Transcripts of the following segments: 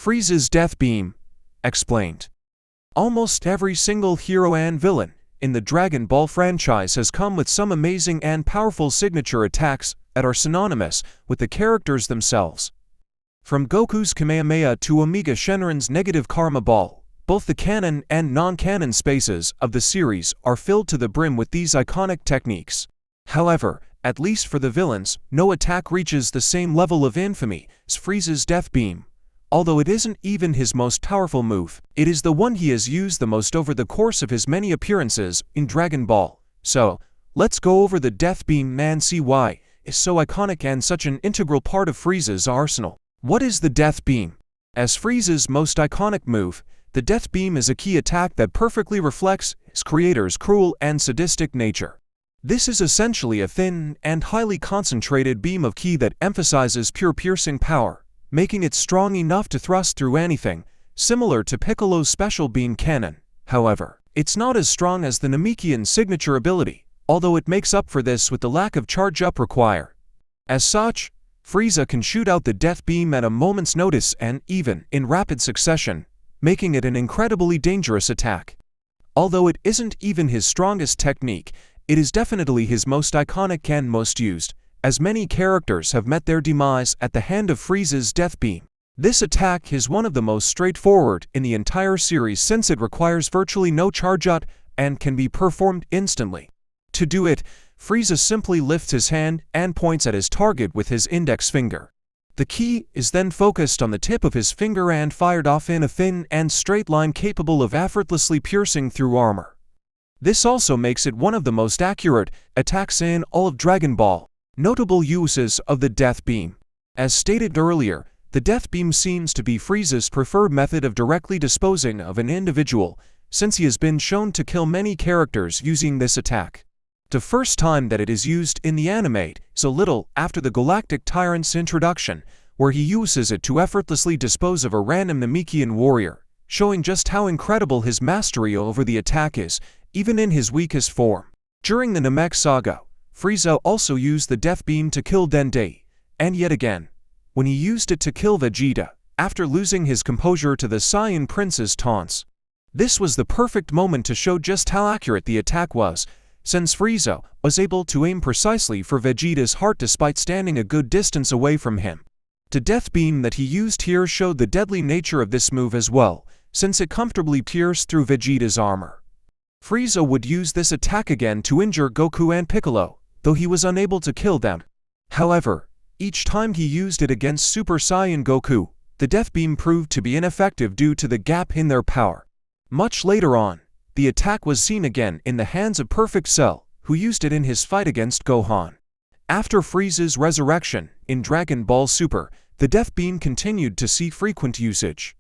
Frieza's death beam. Explained. Almost every single hero and villain in the Dragon Ball franchise has come with some amazing and powerful signature attacks that are synonymous with the characters themselves. From Goku's Kamehameha to Omega Shenron's negative karma ball, both the canon and non-canon spaces of the series are filled to the brim with these iconic techniques. However, at least for the villains, no attack reaches the same level of infamy as Frieza's death beam. Although it isn't even his most powerful move, it is the one he has used the most over the course of his many appearances in Dragon Ball. So, let's go over the death beam and see why it's so iconic and such an integral part of Frieza's arsenal. What is the death beam? As Frieza's most iconic move, the death beam is a key attack that perfectly reflects its creator's cruel and sadistic nature. This is essentially a thin and highly concentrated beam of ki that emphasizes pure piercing power, making it strong enough to thrust through anything, similar to Piccolo's special beam cannon. However, it's not as strong as the Namekian's signature ability, although it makes up for this with the lack of charge-up required. As such, Frieza can shoot out the death beam at a moment's notice and even in rapid succession, making it an incredibly dangerous attack. Although it isn't even his strongest technique, it is definitely his most iconic and most used, as many characters have met their demise at the hand of Frieza's death beam. This attack is one of the most straightforward in the entire series since it requires virtually no charge-up and can be performed instantly. To do it, Frieza simply lifts his hand and points at his target with his index finger. The ki is then focused on the tip of his finger and fired off in a thin and straight line capable of effortlessly piercing through armor. This also makes it one of the most accurate attacks in all of Dragon Ball. Notable uses of the death beam. As stated earlier, the death beam seems to be Frieza's preferred method of directly disposing of an individual, since he has been shown to kill many characters using this attack. The first time that it is used in the anime is a little after the Galactic Tyrant's introduction, where he uses it to effortlessly dispose of a random Namekian warrior, showing just how incredible his mastery over the attack is, even in his weakest form. During the Namek saga, Frieza also used the death beam to kill Dende, and yet again, when he used it to kill Vegeta, after losing his composure to the Saiyan Prince's taunts. This was the perfect moment to show just how accurate the attack was, since Frieza was able to aim precisely for Vegeta's heart despite standing a good distance away from him. The death beam that he used here showed the deadly nature of this move as well, since it comfortably pierced through Vegeta's armor. Frieza would use this attack again to injure Goku and Piccolo, though he was unable to kill them. However, each time he used it against Super Saiyan Goku, the death beam proved to be ineffective due to the gap in their power. Much later on, the attack was seen again in the hands of Perfect Cell, who used it in his fight against Gohan. After Frieza's resurrection in Dragon Ball Super, the death beam continued to see frequent usage.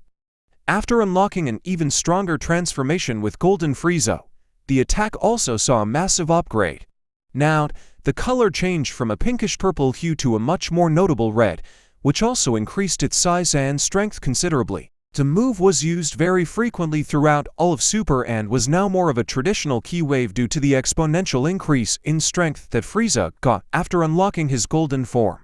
After unlocking an even stronger transformation with Golden Frieza, the attack also saw a massive upgrade. Now, the color changed from a pinkish-purple hue to a much more notable red, which also increased its size and strength considerably. The move was used very frequently throughout all of Super and was now more of a traditional ki wave due to the exponential increase in strength that Frieza got after unlocking his golden form.